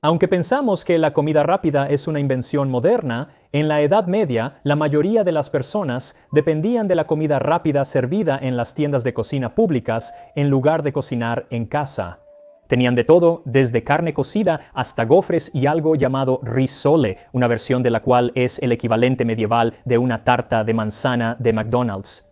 Aunque pensamos que la comida rápida es una invención moderna, en la Edad Media la mayoría de las personas dependían de la comida rápida servida en las tiendas de cocina públicas en lugar de cocinar en casa. Tenían de todo, desde carne cocida hasta gofres y algo llamado risole, una versión de la cual es el equivalente medieval de una tarta de manzana de McDonald's.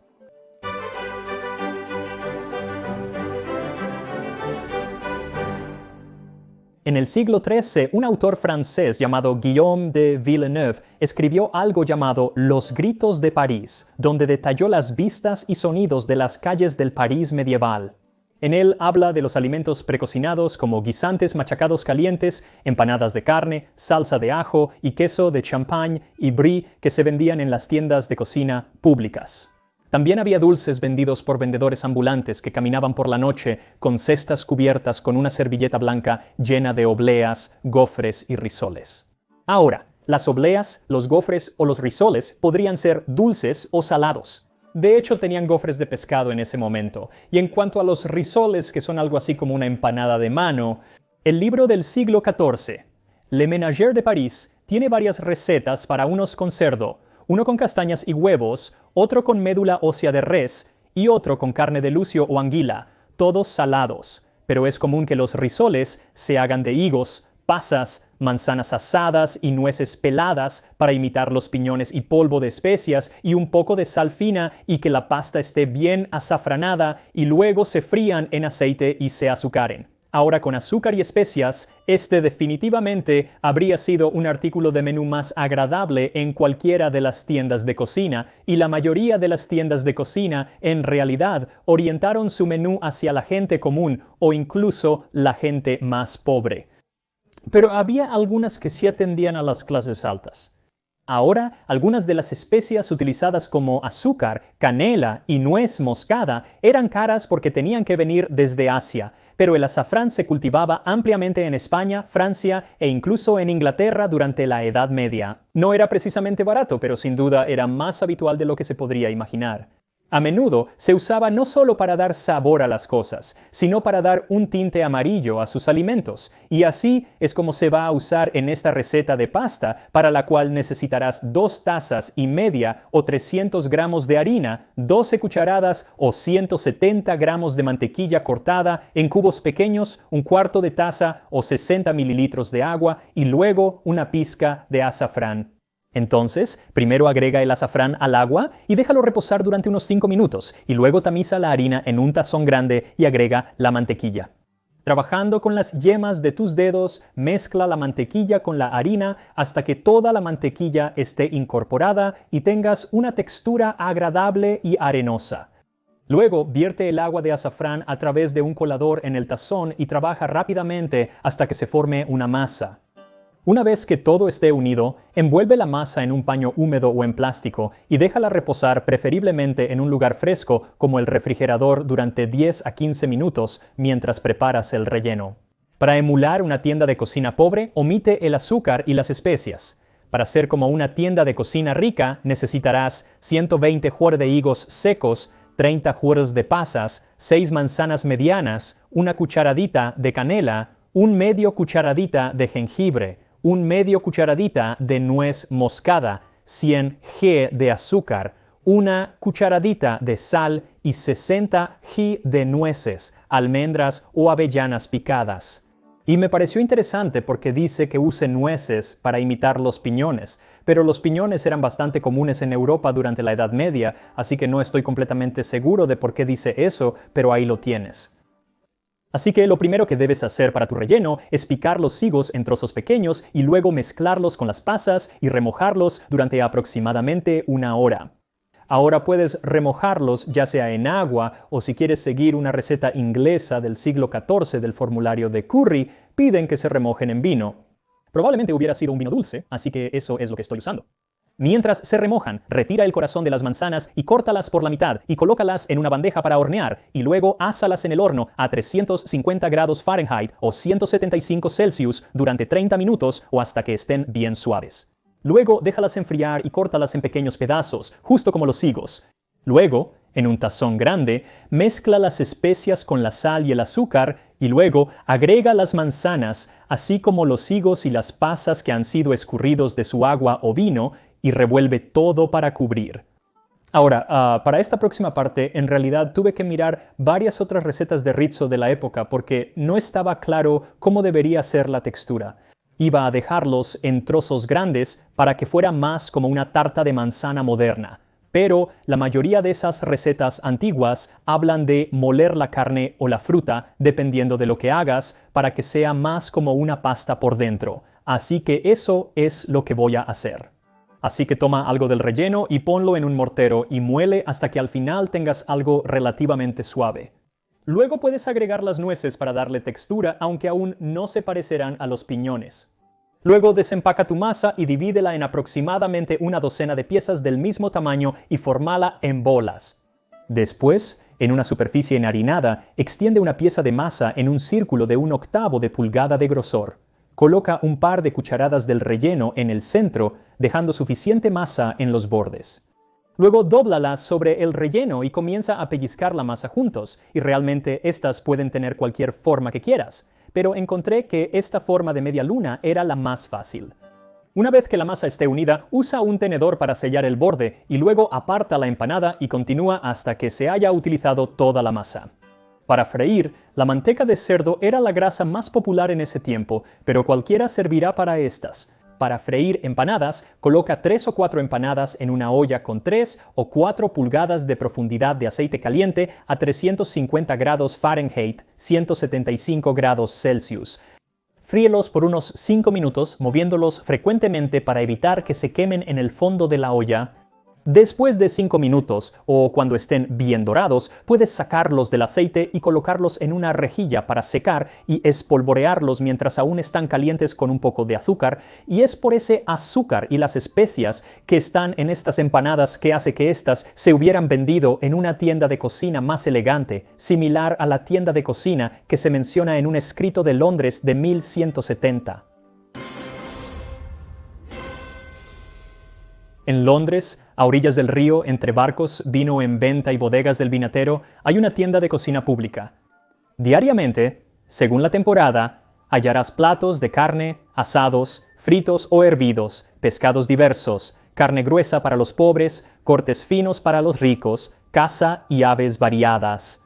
En el siglo XIII, un autor francés llamado Guillaume de Villeneuve escribió algo llamado Los Gritos de París, donde detalló las vistas y sonidos de las calles del París medieval. En él habla de los alimentos precocinados como guisantes machacados calientes, empanadas de carne, salsa de ajo y queso de champagne y brie que se vendían en las tiendas de cocina públicas. También había dulces vendidos por vendedores ambulantes que caminaban por la noche con cestas cubiertas con una servilleta blanca llena de obleas, gofres y risoles. Ahora, las obleas, los gofres o los risoles podrían ser dulces o salados. De hecho, tenían gofres de pescado en ese momento. Y en cuanto a los risoles, que son algo así como una empanada de mano, el libro del siglo XIV, Le Ménager de París, tiene varias recetas para unos con cerdo, uno con castañas y huevos, otro con médula ósea de res y otro con carne de lucio o anguila, todos salados. Pero es común que los risoles se hagan de higos, pasas, manzanas asadas y nueces peladas para imitar los piñones y polvo de especias y un poco de sal fina y que la pasta esté bien azafranada y luego se frían en aceite y se azucaren. Ahora con azúcar y especias, este definitivamente habría sido un artículo de menú más agradable en cualquiera de las tiendas de cocina, y la mayoría de las tiendas de cocina en realidad orientaron su menú hacia la gente común o incluso la gente más pobre. Pero había algunas que sí atendían a las clases altas. Ahora, algunas de las especias utilizadas como azúcar, canela y nuez moscada eran caras porque tenían que venir desde Asia, pero el azafrán se cultivaba ampliamente en España, Francia e incluso en Inglaterra durante la Edad Media. No era precisamente barato, pero sin duda era más habitual de lo que se podría imaginar. A menudo se usaba no solo para dar sabor a las cosas, sino para dar un tinte amarillo a sus alimentos, y así es como se va a usar en esta receta de pasta, para la cual necesitarás 2 tazas y media o 300 gramos de harina, 12 cucharadas o 170 gramos de mantequilla cortada en cubos pequeños, un cuarto de taza o 60 mililitros de agua y luego una pizca de azafrán. Entonces, primero agrega el azafrán al agua y déjalo reposar durante unos 5 minutos y luego tamiza la harina en un tazón grande y agrega la mantequilla. Trabajando con las yemas de tus dedos, mezcla la mantequilla con la harina hasta que toda la mantequilla esté incorporada y tengas una textura agradable y arenosa. Luego, vierte el agua de azafrán a través de un colador en el tazón y trabaja rápidamente hasta que se forme una masa. Una vez que todo esté unido, envuelve la masa en un paño húmedo o en plástico y déjala reposar preferiblemente en un lugar fresco como el refrigerador durante 10 a 15 minutos mientras preparas el relleno. Para emular una tienda de cocina pobre, omite el azúcar y las especias. Para ser como una tienda de cocina rica, necesitarás 120 jueres de higos secos, 30 jueres de pasas, 6 manzanas medianas, una cucharadita de canela, un medio cucharadita de jengibre, un medio cucharadita de nuez moscada, 100 g de azúcar, una cucharadita de sal y 60 g de nueces, almendras o avellanas picadas. Y me pareció interesante porque dice que use nueces para imitar los piñones, pero los piñones eran bastante comunes en Europa durante la Edad Media, así que no estoy completamente seguro de por qué dice eso, pero ahí lo tienes. Así que lo primero que debes hacer para tu relleno es picar los higos en trozos pequeños y luego mezclarlos con las pasas y remojarlos durante aproximadamente 1 hora. Ahora puedes remojarlos ya sea en agua o si quieres seguir una receta inglesa del siglo XIV del formulario de Curry, piden que se remojen en vino. Probablemente hubiera sido un vino dulce, así que eso es lo que estoy usando. Mientras se remojan, retira el corazón de las manzanas y córtalas por la mitad y colócalas en una bandeja para hornear y luego ásalas en el horno a 350 grados Fahrenheit o 175 Celsius durante 30 minutos o hasta que estén bien suaves. Luego déjalas enfriar y córtalas en pequeños pedazos, justo como los higos. Luego, En un tazón grande, mezcla las especias con la sal y el azúcar y luego agrega las manzanas, así como los higos y las pasas que han sido escurridos de su agua o vino, y revuelve todo para cubrir. Ahora, para esta próxima parte, en realidad tuve que mirar varias otras recetas de rizzo de la época porque no estaba claro cómo debería ser la textura. Iba a dejarlos en trozos grandes para que fuera más como una tarta de manzana moderna. Pero la mayoría de esas recetas antiguas hablan de moler la carne o la fruta, dependiendo de lo que hagas, para que sea más como una pasta por dentro. Así que eso es lo que voy a hacer. Así que toma algo del relleno y ponlo en un mortero y muele hasta que al final tengas algo relativamente suave. Luego puedes agregar las nueces para darle textura, aunque aún no se parecerán a los piñones. Luego desempaca tu masa y divídela en aproximadamente una docena de piezas del mismo tamaño y formala en bolas. Después, en una superficie enharinada, extiende una pieza de masa en un círculo de 1/8 de pulgada de grosor. Coloca un par de cucharadas del relleno en el centro, dejando suficiente masa en los bordes. Luego dóblala sobre el relleno y comienza a pellizcar la masa juntos, y realmente estas pueden tener cualquier forma que quieras, pero encontré que esta forma de media luna era la más fácil. Una vez que la masa esté unida, usa un tenedor para sellar el borde y luego aparta la empanada y continúa hasta que se haya utilizado toda la masa. Para freír, la manteca de cerdo era la grasa más popular en ese tiempo, pero cualquiera servirá para estas. Para freír empanadas, coloca 3 o 4 empanadas en una olla con 3 o 4 pulgadas de profundidad de aceite caliente a 350 grados Fahrenheit, 175 grados Celsius. Fríelos por unos 5 minutos, moviéndolos frecuentemente para evitar que se quemen en el fondo de la olla. Después de 5 minutos, o cuando estén bien dorados, puedes sacarlos del aceite y colocarlos en una rejilla para secar y espolvorearlos mientras aún están calientes con un poco de azúcar, y es por ese azúcar y las especias que están en estas empanadas que hace que éstas se hubieran vendido en una tienda de cocina más elegante, similar a la tienda de cocina que se menciona en un escrito de Londres de 1170. En Londres, a orillas del río, entre barcos, vino en venta y bodegas del vinatero, hay una tienda de cocina pública. Diariamente, según la temporada, hallarás platos de carne, asados, fritos o hervidos, pescados diversos, carne gruesa para los pobres, cortes finos para los ricos, caza y aves variadas.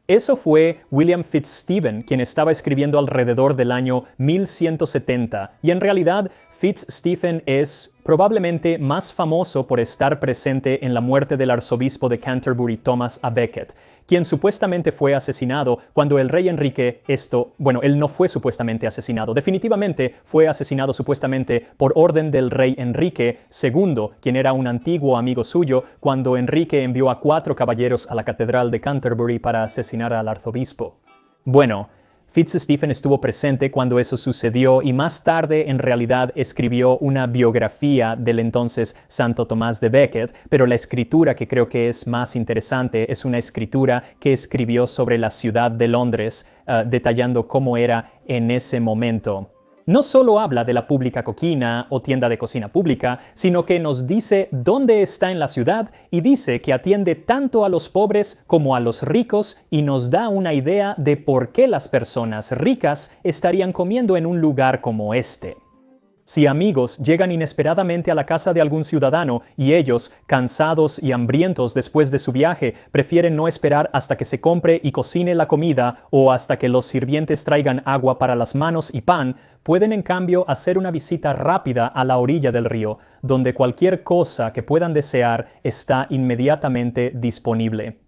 Eso fue William Fitzstephen, quien estaba escribiendo alrededor del año 1170, y en realidad Fitzstephen es probablemente más famoso por estar presente en la muerte del arzobispo de Canterbury, Thomas à Becket, quien supuestamente fue asesinado cuando el rey Enrique, él no fue supuestamente asesinado, definitivamente fue asesinado supuestamente por orden del rey Enrique II, quien era un antiguo amigo suyo, cuando Enrique envió a 4 caballeros a la catedral de Canterbury para asesinar al arzobispo. Bueno, Fitzstephen estuvo presente cuando eso sucedió y más tarde en realidad escribió una biografía del entonces Santo Tomás de Becket, pero la escritura que creo que es más interesante es una escritura que escribió sobre la ciudad de Londres, detallando cómo era en ese momento. No solo habla de la pública coquina o tienda de cocina pública, sino que nos dice dónde está en la ciudad y dice que atiende tanto a los pobres como a los ricos y nos da una idea de por qué las personas ricas estarían comiendo en un lugar como este. Si amigos llegan inesperadamente a la casa de algún ciudadano y ellos, cansados y hambrientos después de su viaje, prefieren no esperar hasta que se compre y cocine la comida o hasta que los sirvientes traigan agua para las manos y pan, pueden en cambio hacer una visita rápida a la orilla del río, donde cualquier cosa que puedan desear está inmediatamente disponible.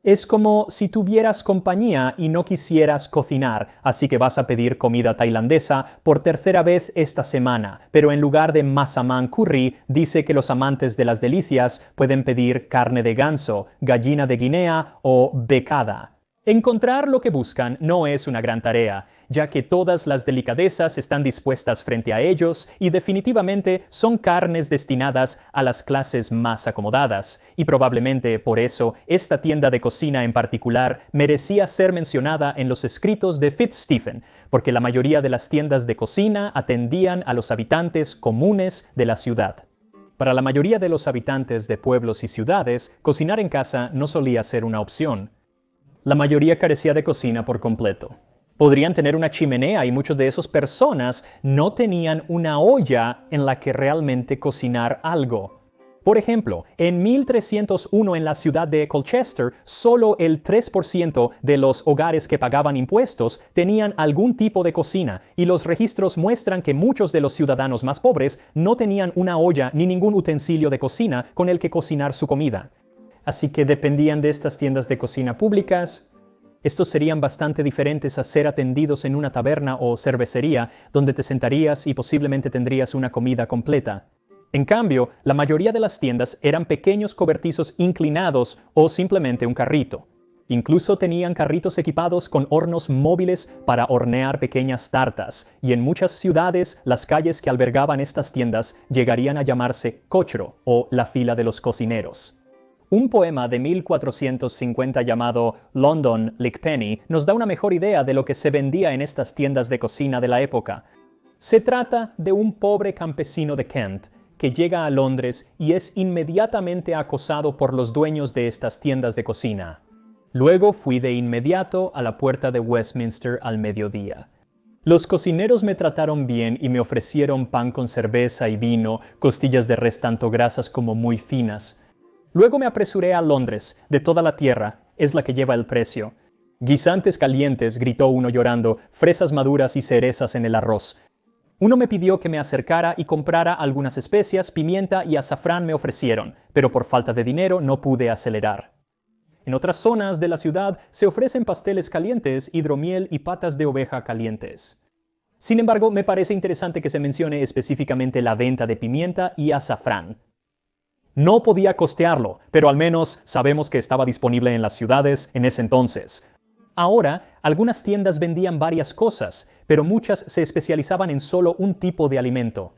Es como si tuvieras compañía y no quisieras cocinar, así que vas a pedir comida tailandesa por tercera vez esta semana, pero en lugar de massaman curry, dice que los amantes de las delicias pueden pedir carne de ganso, gallina de Guinea o becada. Encontrar lo que buscan no es una gran tarea, ya que todas las delicadezas están dispuestas frente a ellos y definitivamente son carnes destinadas a las clases más acomodadas, y probablemente por eso esta tienda de cocina en particular merecía ser mencionada en los escritos de Fitzstephen, porque la mayoría de las tiendas de cocina atendían a los habitantes comunes de la ciudad. Para la mayoría de los habitantes de pueblos y ciudades, cocinar en casa no solía ser una opción. La mayoría carecía de cocina por completo. Podrían tener una chimenea y muchas de esas personas no tenían una olla en la que realmente cocinar algo. Por ejemplo, en 1301 en la ciudad de Colchester, solo el 3% de los hogares que pagaban impuestos tenían algún tipo de cocina, y los registros muestran que muchos de los ciudadanos más pobres no tenían una olla ni ningún utensilio de cocina con el que cocinar su comida. Así que dependían de estas tiendas de cocina públicas. Estos serían bastante diferentes a ser atendidos en una taberna o cervecería, donde te sentarías y posiblemente tendrías una comida completa. En cambio, la mayoría de las tiendas eran pequeños cobertizos inclinados o simplemente un carrito. Incluso tenían carritos equipados con hornos móviles para hornear pequeñas tartas, y en muchas ciudades las calles que albergaban estas tiendas llegarían a llamarse cochro o la fila de los cocineros. Un poema de 1450 llamado London Lyckpenny nos da una mejor idea de lo que se vendía en estas tiendas de cocina de la época. Se trata de un pobre campesino de Kent que llega a Londres y es inmediatamente acosado por los dueños de estas tiendas de cocina. Luego fui de inmediato a la puerta de Westminster al mediodía. Los cocineros me trataron bien y me ofrecieron pan con cerveza y vino, costillas de res tanto grasas como muy finas. Luego me apresuré a Londres, de toda la tierra, es la que lleva el precio. Guisantes calientes, gritó uno llorando, fresas maduras y cerezas en el arroz. Uno me pidió que me acercara y comprara algunas especias, pimienta y azafrán me ofrecieron, pero por falta de dinero no pude acelerar. En otras zonas de la ciudad se ofrecen pasteles calientes, hidromiel y patas de oveja calientes. Sin embargo, me parece interesante que se mencione específicamente la venta de pimienta y azafrán. No podía costearlo, pero al menos sabemos que estaba disponible en las ciudades en ese entonces. Ahora, algunas tiendas vendían varias cosas, pero muchas se especializaban en solo un tipo de alimento.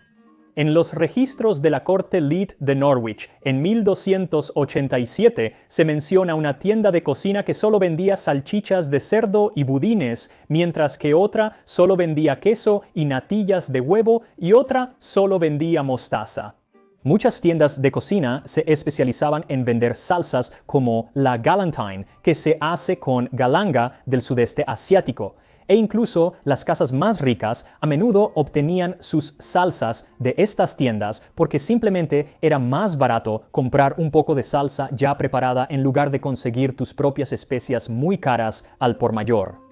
En los registros de la corte Leet de Norwich, en 1287, se menciona una tienda de cocina que solo vendía salchichas de cerdo y budines, mientras que otra solo vendía queso y natillas de huevo y otra solo vendía mostaza. Muchas tiendas de cocina se especializaban en vender salsas como la Galantine, que se hace con galanga del sudeste asiático, e incluso las casas más ricas a menudo obtenían sus salsas de estas tiendas porque simplemente era más barato comprar un poco de salsa ya preparada en lugar de conseguir tus propias especias muy caras al por mayor.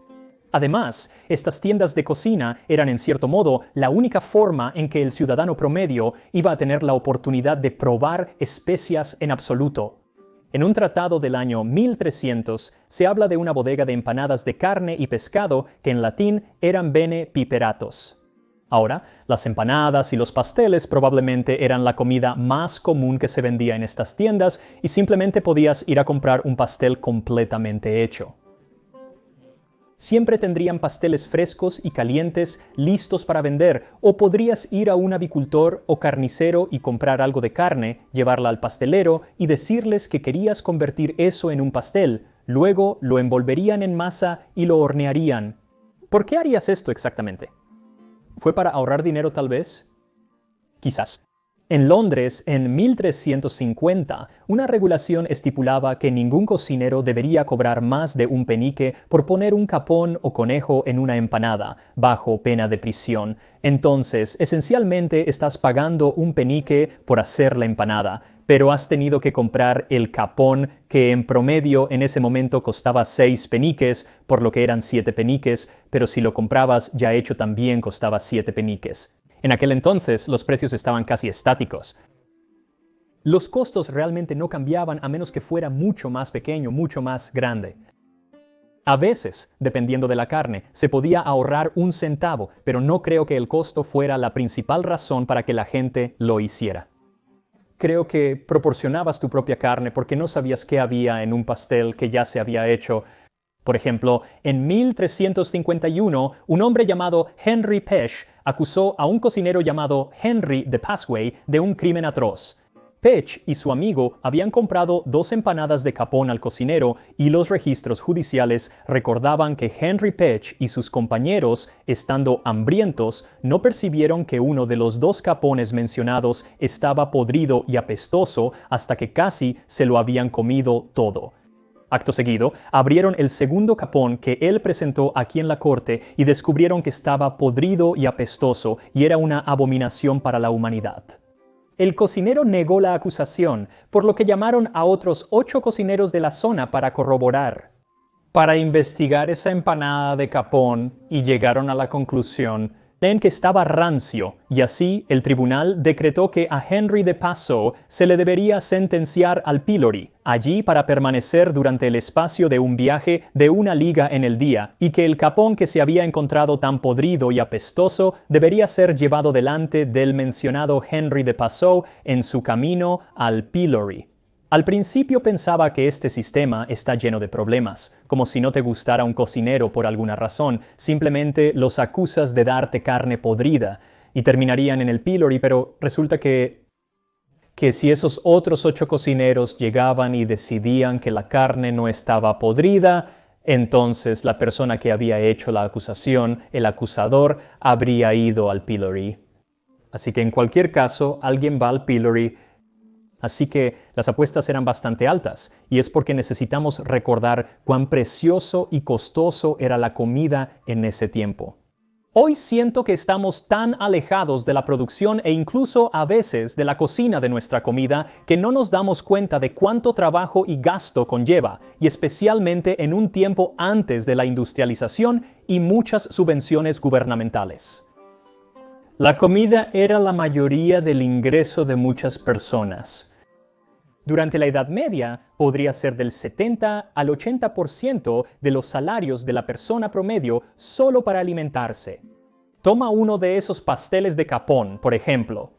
Además, estas tiendas de cocina eran en cierto modo la única forma en que el ciudadano promedio iba a tener la oportunidad de probar especias en absoluto. En un tratado del año 1300 se habla de una bodega de empanadas de carne y pescado que en latín eran bene piperatos. Ahora, las empanadas y los pasteles probablemente eran la comida más común que se vendía en estas tiendas y simplemente podías ir a comprar un pastel completamente hecho. Siempre tendrían pasteles frescos y calientes listos para vender, o podrías ir a un avicultor o carnicero y comprar algo de carne, llevarla al pastelero y decirles que querías convertir eso en un pastel. Luego lo envolverían en masa y lo hornearían. ¿Por qué harías esto exactamente? ¿Fue para ahorrar dinero tal vez? Quizás. En Londres, en 1350, una regulación estipulaba que ningún cocinero debería cobrar más de un penique por poner un capón o conejo en una empanada, bajo pena de prisión. Entonces, esencialmente estás pagando un penique por hacer la empanada, pero has tenido que comprar el capón que en promedio en ese momento costaba 6 peniques, por lo que eran 7 peniques, pero si lo comprabas ya hecho también costaba 7 peniques. En aquel entonces, los precios estaban casi estáticos. Los costos realmente no cambiaban a menos que fuera mucho más pequeño, mucho más grande. A veces, dependiendo de la carne, se podía ahorrar un centavo, pero no creo que el costo fuera la principal razón para que la gente lo hiciera. Creo que proporcionabas tu propia carne porque no sabías qué había en un pastel que ya se había hecho. Por ejemplo, en 1351, un hombre llamado Henry Peche acusó a un cocinero llamado Henry de Passway de un crimen atroz. Pech y su amigo habían comprado 2 empanadas de capón al cocinero y los registros judiciales recordaban que Henry Pech y sus compañeros, estando hambrientos, no percibieron que uno de los 2 capones mencionados estaba podrido y apestoso hasta que casi se lo habían comido todo. Acto seguido, abrieron el segundo capón que él presentó aquí en la corte y descubrieron que estaba podrido y apestoso y era una abominación para la humanidad. El cocinero negó la acusación, por lo que llamaron a otros 8 cocineros de la zona para corroborar, para investigar esa empanada de capón, y llegaron a la conclusión en que estaba rancio, y así el tribunal decretó que a Henry de Passau se le debería sentenciar al pillory, allí para permanecer durante el espacio de un viaje de 1 liga en el día, y que el capón que se había encontrado tan podrido y apestoso debería ser llevado delante del mencionado Henry de Passau en su camino al pillory. Al principio pensaba que este sistema está lleno de problemas, como si no te gustara un cocinero por alguna razón, simplemente los acusas de darte carne podrida y terminarían en el pillory, pero resulta que si esos otros 8 cocineros llegaban y decidían que la carne no estaba podrida, entonces la persona que había hecho la acusación, el acusador, habría ido al pillory. Así que en cualquier caso, alguien va al pillory. Así que las apuestas eran bastante altas, y es porque necesitamos recordar cuán precioso y costoso era la comida en ese tiempo. Hoy siento que estamos tan alejados de la producción e incluso a veces de la cocina de nuestra comida que no nos damos cuenta de cuánto trabajo y gasto conlleva, y especialmente en un tiempo antes de la industrialización y muchas subvenciones gubernamentales. La comida era la mayoría del ingreso de muchas personas. Durante la Edad Media, podría ser del 70 al 80% de los salarios de la persona promedio solo para alimentarse. Toma uno de esos pasteles de capón, por ejemplo.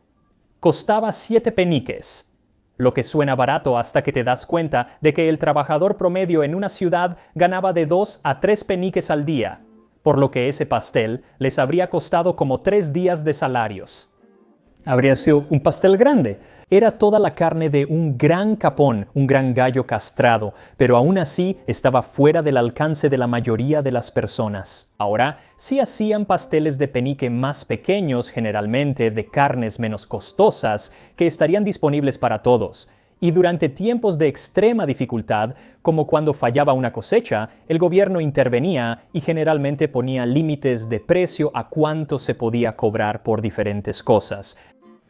Costaba 7 peniques, lo que suena barato hasta que te das cuenta de que el trabajador promedio en una ciudad ganaba de 2 a 3 peniques al día, por lo que ese pastel les habría costado como 3 días de salarios. Habría sido un pastel grande. Era toda la carne de un gran capón, un gran gallo castrado, pero aún así estaba fuera del alcance de la mayoría de las personas. Ahora, sí hacían pasteles de penique más pequeños, generalmente de carnes menos costosas, que estarían disponibles para todos. Y durante tiempos de extrema dificultad, como cuando fallaba una cosecha, el gobierno intervenía y generalmente ponía límites de precio a cuánto se podía cobrar por diferentes cosas.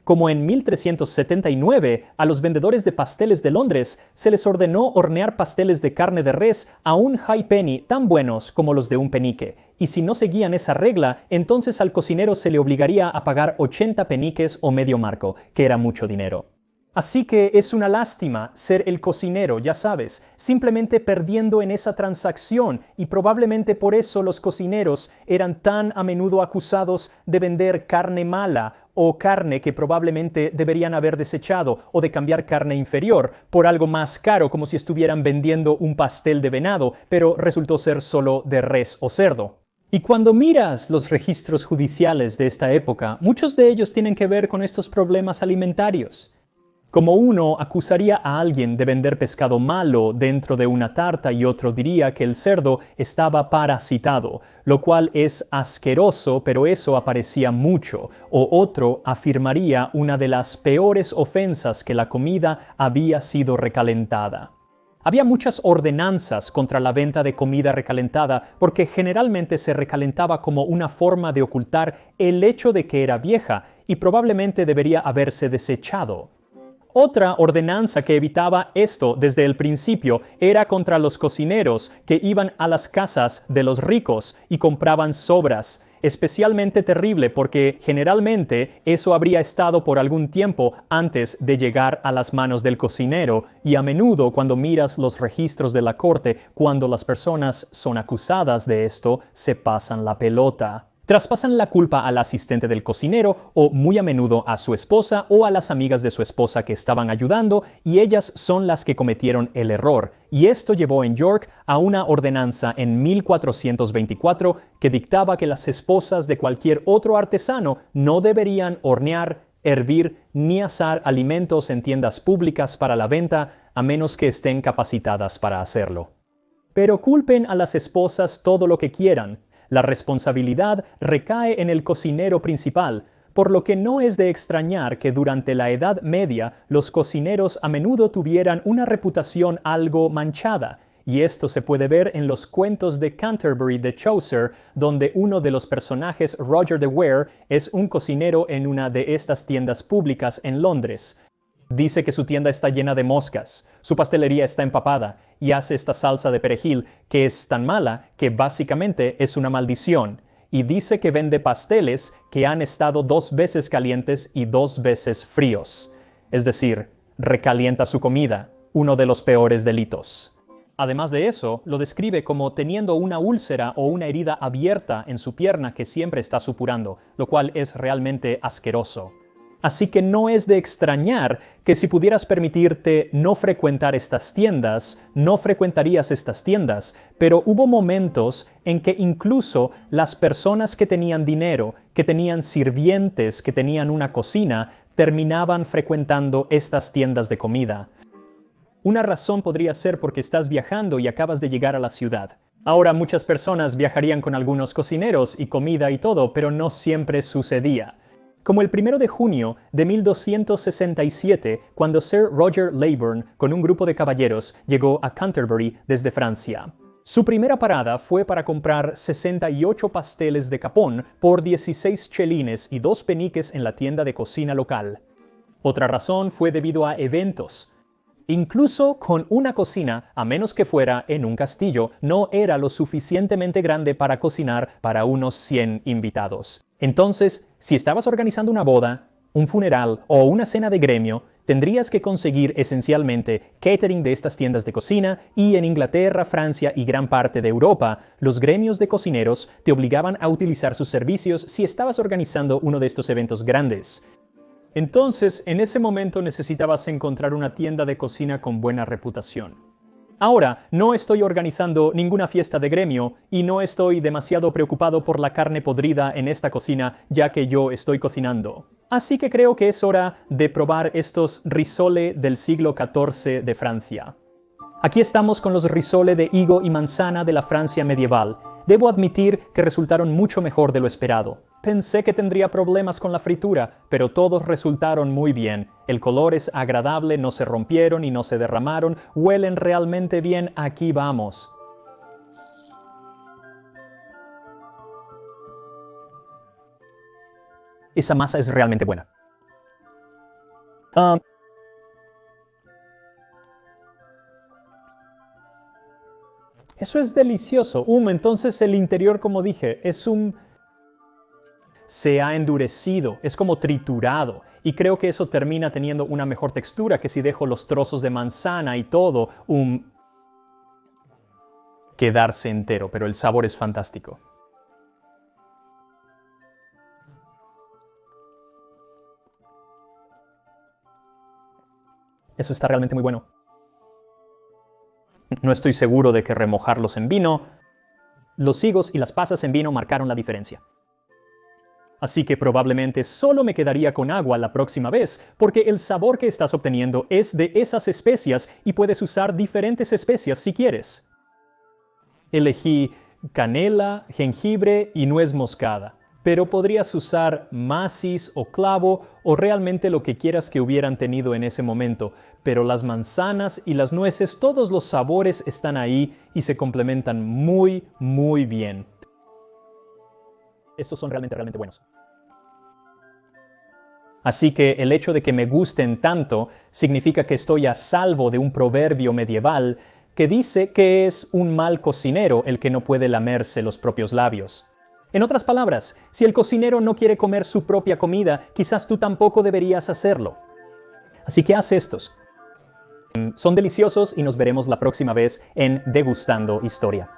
Como en 1379, a los vendedores de pasteles de Londres se les ordenó hornear pasteles de carne de res a un high penny tan buenos como los de un penique, y si no seguían esa regla, entonces al cocinero se le obligaría a pagar 80 peniques o medio marco, que era mucho dinero. Así que es una lástima ser el cocinero, ya sabes, simplemente perdiendo en esa transacción, y probablemente por eso los cocineros eran tan a menudo acusados de vender carne mala o carne que probablemente deberían haber desechado, o de cambiar carne inferior por algo más caro, como si estuvieran vendiendo un pastel de venado, pero resultó ser solo de res o cerdo. Y cuando miras los registros judiciales de esta época, muchos de ellos tienen que ver con estos problemas alimentarios. Como uno acusaría a alguien de vender pescado malo dentro de una tarta y otro diría que el cerdo estaba parasitado, lo cual es asqueroso, pero eso aparecía mucho. O otro afirmaría una de las peores ofensas, que la comida había sido recalentada. Había muchas ordenanzas contra la venta de comida recalentada porque generalmente se recalentaba como una forma de ocultar el hecho de que era vieja y probablemente debería haberse desechado. Otra ordenanza que evitaba esto desde el principio era contra los cocineros que iban a las casas de los ricos y compraban sobras. Especialmente terrible porque generalmente eso habría estado por algún tiempo antes de llegar a las manos del cocinero, y a menudo cuando miras los registros de la corte, cuando las personas son acusadas de esto, se pasan la pelota. Traspasan la culpa al asistente del cocinero, o muy a menudo a su esposa o a las amigas de su esposa que estaban ayudando, y ellas son las que cometieron el error. Y esto llevó en York a una ordenanza en 1424 que dictaba que las esposas de cualquier otro artesano no deberían hornear hervir ni asar alimentos en tiendas públicas para la venta a menos que estén capacitadas para hacerlo. Pero culpen a las esposas todo lo que quieran. La responsabilidad recae en el cocinero principal, por lo que no es de extrañar que durante la Edad Media los cocineros a menudo tuvieran una reputación algo manchada, y esto se puede ver en los cuentos de Canterbury de Chaucer, donde uno de los personajes, Roger de Ware, es un cocinero en una de estas tiendas públicas en Londres. Dice que su tienda está llena de moscas, su pastelería está empapada y hace esta salsa de perejil que es tan mala que básicamente es una maldición. Y dice que vende pasteles que han estado 2 veces calientes y 2 veces fríos. Es decir, recalienta su comida, uno de los peores delitos. Además de eso, lo describe como teniendo una úlcera o una herida abierta en su pierna que siempre está supurando, lo cual es realmente asqueroso. Así que no es de extrañar que si pudieras permitirte no frecuentar estas tiendas, no frecuentarías estas tiendas, pero hubo momentos en que incluso las personas que tenían dinero, que tenían sirvientes, que tenían una cocina, terminaban frecuentando estas tiendas de comida. Una razón podría ser porque estás viajando y acabas de llegar a la ciudad. Ahora muchas personas viajarían con algunos cocineros y comida y todo, pero no siempre sucedía. Como el 1 de junio de 1267, cuando Sir Roger Leyburn, con un grupo de caballeros, llegó a Canterbury desde Francia. Su primera parada fue para comprar 68 pasteles de capón por 16 chelines y 2 peniques en la tienda de cocina local. Otra razón fue debido a eventos. Incluso con una cocina, a menos que fuera en un castillo, no era lo suficientemente grande para cocinar para unos 100 invitados. Entonces, si estabas organizando una boda, un funeral o una cena de gremio, tendrías que conseguir esencialmente catering de estas tiendas de cocina y en Inglaterra, Francia y gran parte de Europa, los gremios de cocineros te obligaban a utilizar sus servicios si estabas organizando uno de estos eventos grandes. Entonces, en ese momento necesitabas encontrar una tienda de cocina con buena reputación. Ahora, no estoy organizando ninguna fiesta de gremio y no estoy demasiado preocupado por la carne podrida en esta cocina, ya que yo estoy cocinando. Así que creo que es hora de probar estos risole del siglo XIV de Francia. Aquí estamos con los risole de higo y manzana de la Francia medieval. Debo admitir que resultaron mucho mejor de lo esperado. Pensé que tendría problemas con la fritura, pero todos resultaron muy bien. El color es agradable, no se rompieron y no se derramaron, huelen realmente bien, aquí vamos. Esa masa es realmente buena. Eso es delicioso. Entonces el interior, como dije, se ha endurecido, es como triturado. Y creo que eso termina teniendo una mejor textura que si dejo los trozos de manzana y todo, quedarse entero, pero el sabor es fantástico. Eso está realmente muy bueno. No estoy seguro de que remojarlos en vino. Los higos y las pasas en vino marcaron la diferencia. Así que probablemente solo me quedaría con agua la próxima vez, porque el sabor que estás obteniendo es de esas especias y puedes usar diferentes especias si quieres. Elegí canela, jengibre y nuez moscada, pero podrías usar macis o clavo o realmente lo que quieras que hubieran tenido en ese momento, pero las manzanas y las nueces, todos los sabores están ahí y se complementan muy, muy bien. Estos son realmente buenos. Así que el hecho de que me gusten tanto significa que estoy a salvo de un proverbio medieval que dice que es un mal cocinero el que no puede lamerse los propios labios. En otras palabras, si el cocinero no quiere comer su propia comida, quizás tú tampoco deberías hacerlo. Así que haz estos. Son deliciosos y nos veremos la próxima vez en Degustando Historia.